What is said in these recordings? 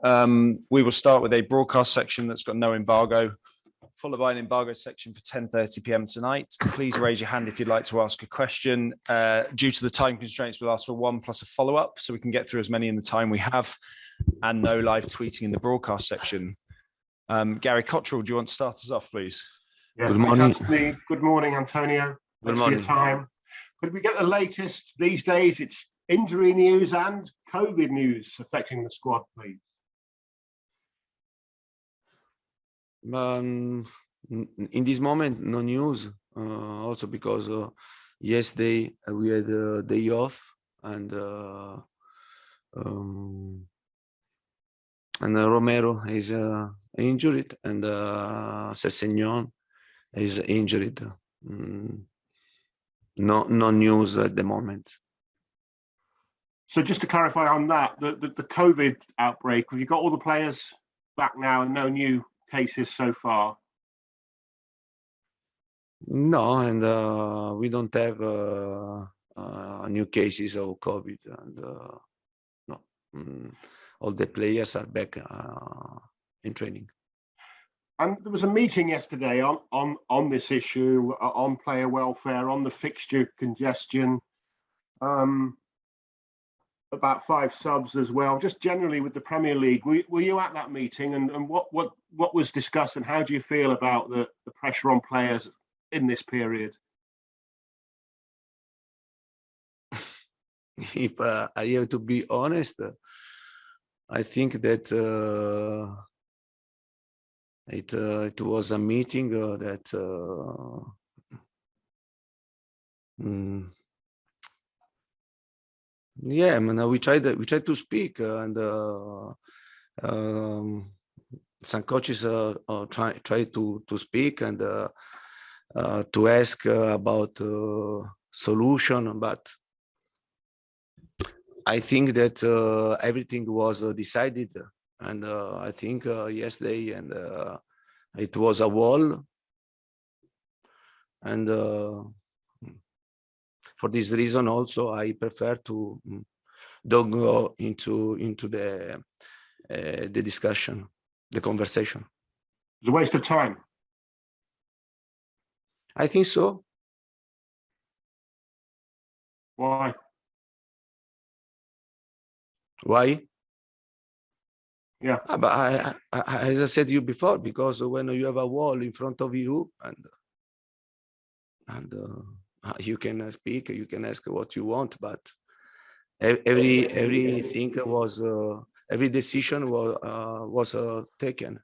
We will start with a broadcast section that's got no embargo, followed by an embargo section for 10:30 p.m. tonight. Please raise your hand if you'd like to ask a question. Due to the time constraints, we'll ask for one plus a follow-up so we can get through as many in the time we have, and no live tweeting in the broadcast section. Gary Cottrell, do you want to start us off, please? Yes, Good morning. Good morning, Antonio. Good Thanks morning. for your time. Could we get the latest these days? It's injury news and COVID news affecting the squad, please. In this moment, no news. Also because yesterday we had a day off, and Romero is injured, and Sessegnon is injured. No news at the moment. So just to clarify on that, the COVID outbreak, have you got all the players back now and no new cases so far? No, and we don't have new cases of COVID, and no, all the players are back in training. And there was a meeting yesterday on this issue, on player welfare, on the fixture congestion, about 5 subs as well. Just generally with the Premier League, were you at that meeting, and what was discussed, and how do you feel about the pressure on players in this period? If I have to be honest, I think that it was a meeting that yeah, I mean, we tried to speak, and some coaches try to speak and to ask about solution, but I think that everything was decided, and I think yesterday, and it was a wall, and for this reason also I prefer to don't go into the discussion, the conversation. It's a waste of time. I think so. Why? Why? Yeah. But I, as I said to you before, because when you have a wall in front of you, and you can speak, you can ask what you want, but everything was every decision was taken.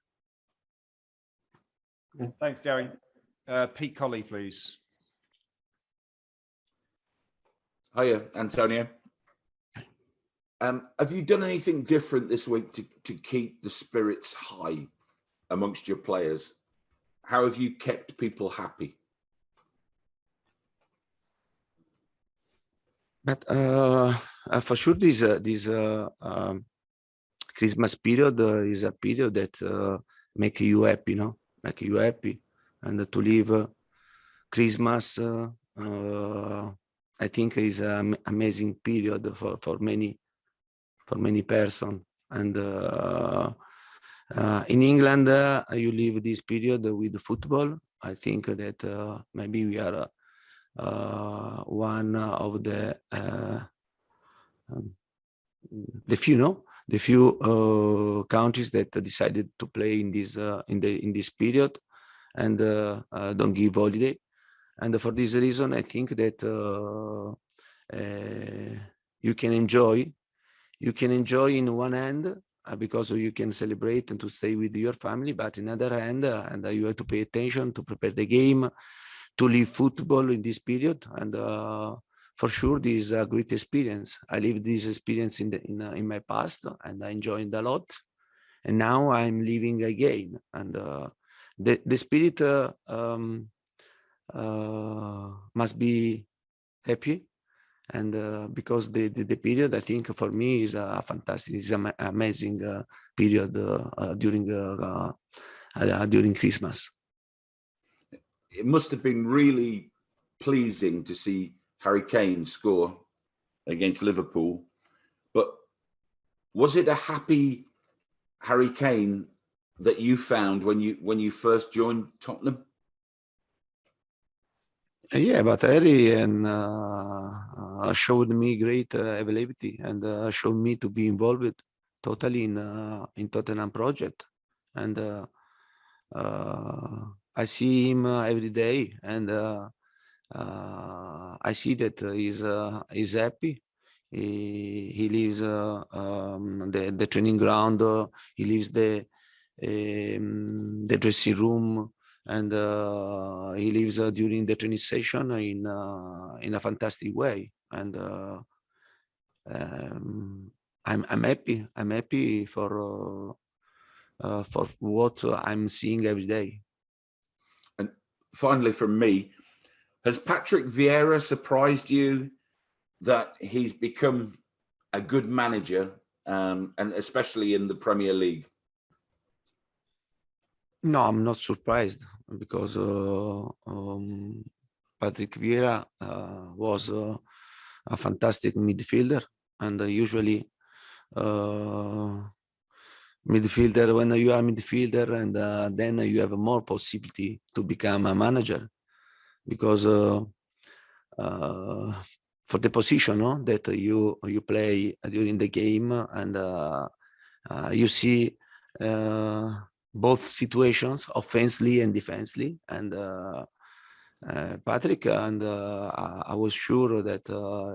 Thanks, Gary. Pete Colley, please. Hiya, Antonio. Have you done anything different this week to keep the spirits high amongst your players? How have you kept people happy? But for sure, this Christmas period is a period that make you happy, make you happy, and to live Christmas, I think is an amazing period for many persons. And in England, you live this period with football. I think that maybe we are one of the few countries that decided to play in this period and don't give holiday. And for this reason, I think that you can enjoy in one hand because you can celebrate and to stay with your family, but in other hand, and you have to pay attention to prepare the game, to live football in this period. And for sure, this is a great experience. I lived this experience in my past, and I enjoyed a lot. And now I'm living again, and the spirit must be happy, and because the period, I think for me is a fantastic, is an amazing period during Christmas. It must have been really pleasing to see Harry Kane score against Liverpool, but was it a happy Harry Kane that you found when you first joined Tottenham? Yeah, but Harry and showed me great availability and showed me to be involved totally in Tottenham project, and I see him every day, and I see that he's happy. He leaves the training ground. He leaves the dressing room, and he lives during the training session in a fantastic way. And I'm happy. I'm happy for what I'm seeing every day. And finally, from me, has Patrick Vieira surprised you that he's become a good manager, and especially in the Premier League? No, I'm not surprised, because Patrick Vieira was a fantastic midfielder, and usually midfielder, when you are midfielder, and then you have more possibility to become a manager, because for the position that you play during the game, and you see both situations, offensively and defensively, and Patrick, and I was sure that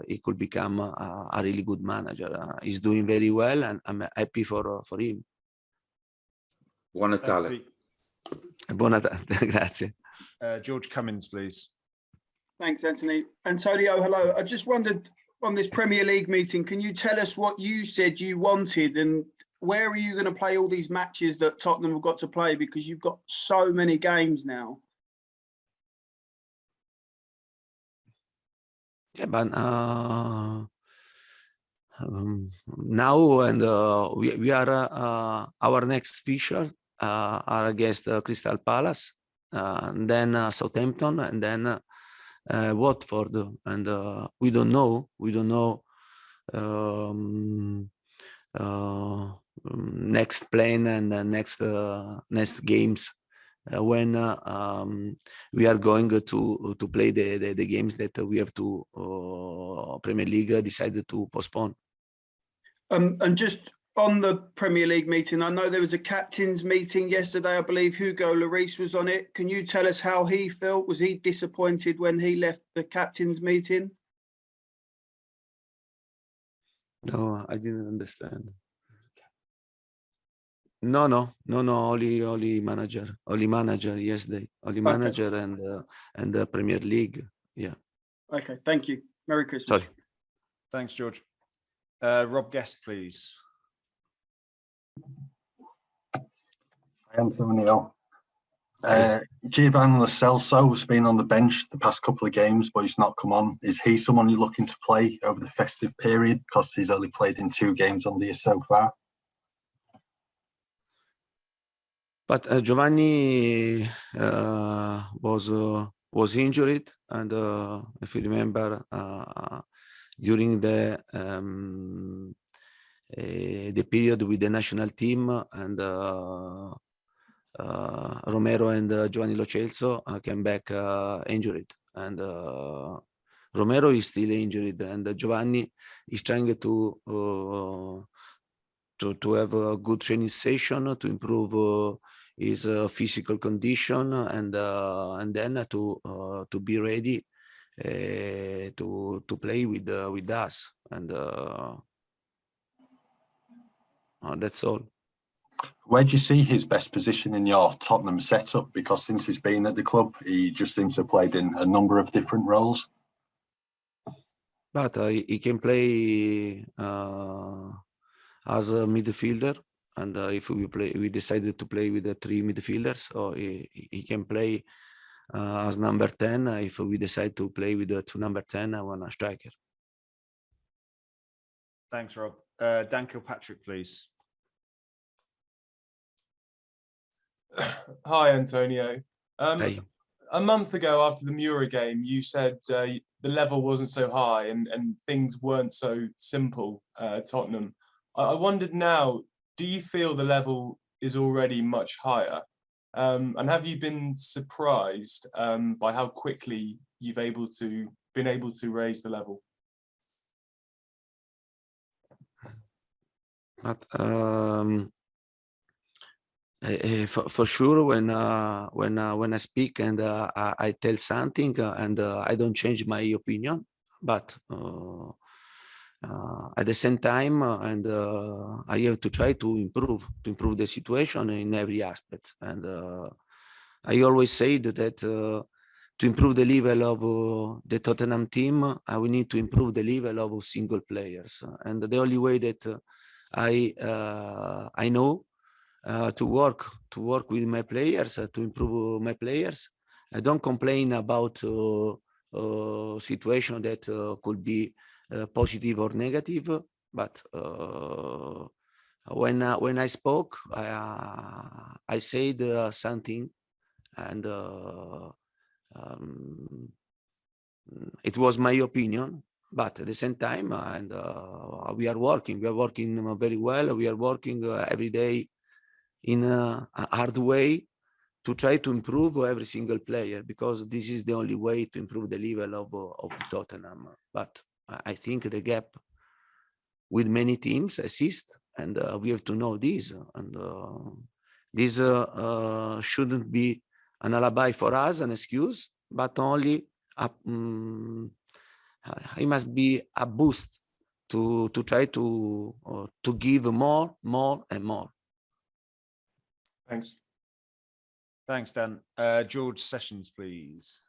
he could become a really good manager. He's doing very well, and I'm happy for him. Buon Natale. Pete. Buon Natale. Grazie. George Cummins, please. Thanks, Anthony. Antonio, hello. I just wondered, on this Premier League meeting, can you tell us what you said you wanted, and where are you going to play all these matches that Tottenham have got to play, because you've got so many games now? Yeah, but now, and we are our next fixture are against Crystal Palace, and then Southampton, and then Watford, and we don't know next plan and next games, when we are going to play the games that we have to Premier League decided to postpone. And just on the Premier League meeting, I know there was a captain's meeting yesterday. I believe Hugo Lloris was on it. Can you tell us how he felt? Was he disappointed when he left the captain's meeting? No, I didn't understand. No, only manager yesterday, only manager, and the Premier League. Yeah. Okay, thank you. Merry Christmas. Sorry. Thanks, George. Rob Guest, please. Antonio. Giovanni Lo Celso has been on the bench the past couple of games, but he's not come on. Is he someone you're looking to play over the festive period, because he's only played in 2 games under you so far? But Giovanni was injured, and if you remember, during the period with the national team, and Romero and Giovanni Lo Celso came back injured, and Romero is still injured, and Giovanni is trying to have a good training session to improve his physical condition, and then to be ready to play with us, and that's all. Where do you see his best position in your Tottenham setup? Because since he's been at the club, he just seems to have played in a number of different roles. But he can play as a midfielder, and if we decided to play with the 3 midfielders, so he can play as number 10 if we decide to play with the 2 number 10 and 1 striker. Thanks, Rob. Dan Kilpatrick, please. Hi, Antonio. Hey. A month ago, after the Mura game, you said the level wasn't so high and things weren't so simple at Tottenham. I wondered now, do you feel the level is already much higher? And have you been surprised by how quickly you've been able to raise the level? But for sure, when I speak and I tell something and I don't change my opinion, but at the same time, I have to try to improve the situation in every aspect. And I always say that to improve the level of the Tottenham team, we need to improve the level of single players. And the only way that I know to work with my players, to improve my players. I don't complain about situation that could be positive or negative, but when I spoke, I said something, and it was my opinion. But at the same time, we are working very well. We are working every day in a hard way to try to improve every single player, because this is the only way to improve the level of Tottenham. But I think the gap with many teams exists, and we have to know this. And this shouldn't be an alibi for us, an excuse, but only it must be a boost to try to give more and more. Thanks. Thanks, Dan. George Sessions, please.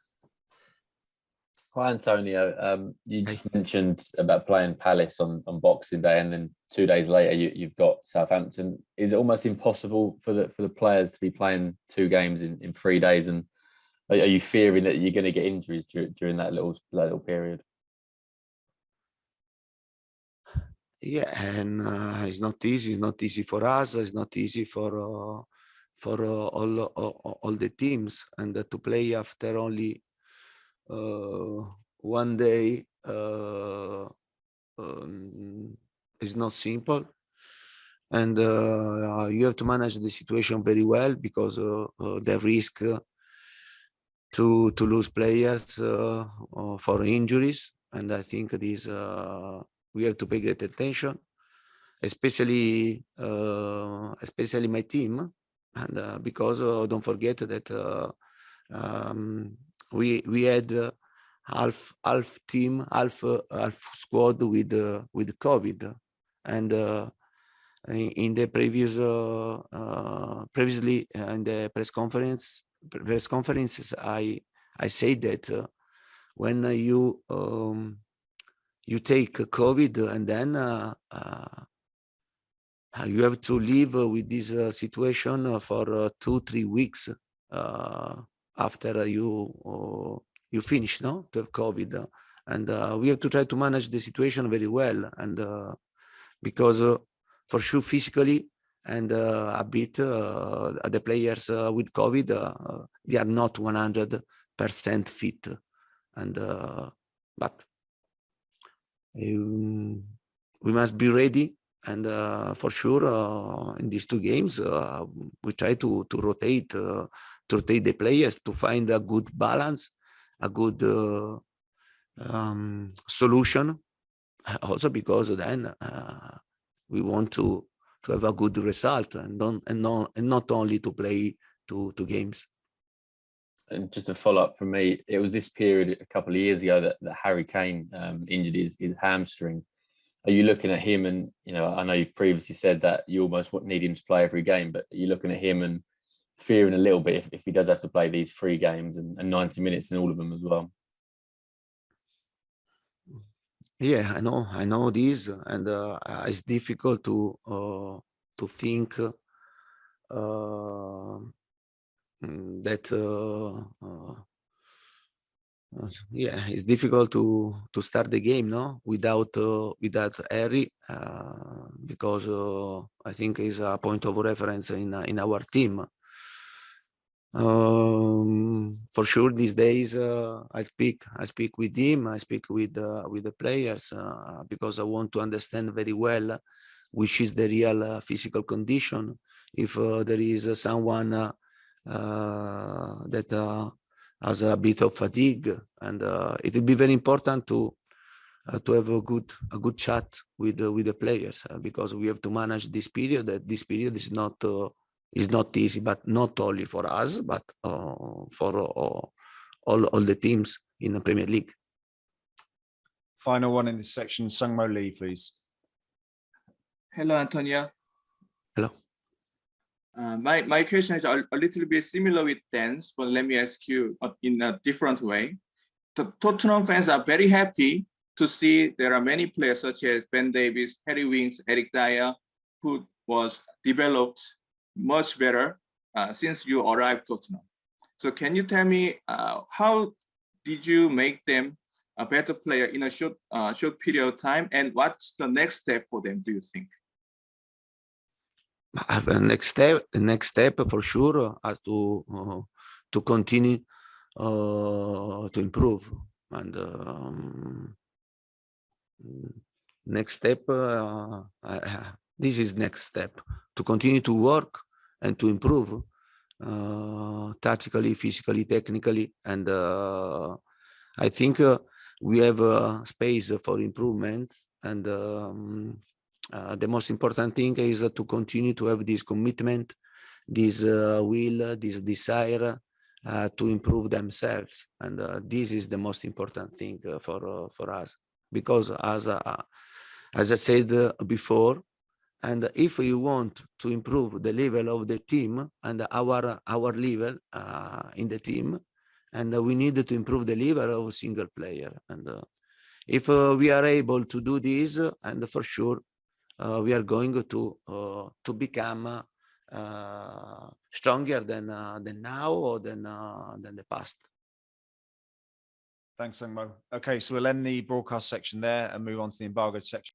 Hi, Antonio. You just mentioned about playing Palace on Boxing Day, and then 2 days later you've got Southampton. Is it almost impossible for the players to be playing 2 games in 3 days? And are you fearing that you're going to get injuries during that little period? Yeah, and it's not easy. It's not easy for us. It's not easy for all the teams, and to play after only 1 day is not simple, and you have to manage the situation very well, because the risk to lose players for injuries, and I think this we have to pay great attention, especially my team, and because don't forget that we had half team, half squad with COVID, and in the previously in the press conferences, I say that when you take COVID, and then you have to live with this situation for 2-3 weeks after you finish, to have COVID, and we have to try to manage the situation very well, and because for sure physically and a bit the players with COVID they are not 100% fit, and but we must be ready, and for sure in these 2 games we try to rotate the players to find a good balance, a good solution, also because then we want to have a good result, and not only to play 2 games. And just a follow up from me, it was this period a couple of years ago that Harry Kane injured his hamstring. Are you looking at him, and I know you've previously said that you almost need him to play every game, but are you looking at him and fearing a little bit if he does have to play these 3 games and 90 minutes in all of them as well? Yeah, I know this, and it's difficult to think that yeah, it's difficult to start the game without Harry, because I think he's a point of reference in our team. For sure these days I speak with him, I speak with the players, because I want to understand very well which is the real physical condition. If there is someone that has a bit of fatigue, and it will be very important to have a good chat with the players, because we have to manage this period. That this period is not easy, but not only for us, but for all the teams in the Premier League. Final one in this section, Sungmo Lee, please. Hello, Antonio. Hello. My question is a little bit similar with Dan's, but let me ask you in a different way. The Tottenham fans are very happy to see there are many players such as Ben Davies, Harry Winks, Eric Dyer, who was developed much better since you arrived Tottenham. So can you tell me how did you make them a better player in a short period of time, and what's the next step for them, do you think? The next step for sure has to continue to improve, and next step, this is next step, to continue to work and to improve tactically, physically, technically, and I think we have space for improvement, and the most important thing is to continue to have this commitment, this will, this desire to improve themselves, and this is the most important thing for us, because as I said before, and if we want to improve the level of the team and our level in the team, and we need to improve the level of a single player, and if we are able to do this, and for sure we are going to become stronger than now or than the past. Thanks, Sungmo. Okay, so we'll end the broadcast section there and move on to the embargoed section.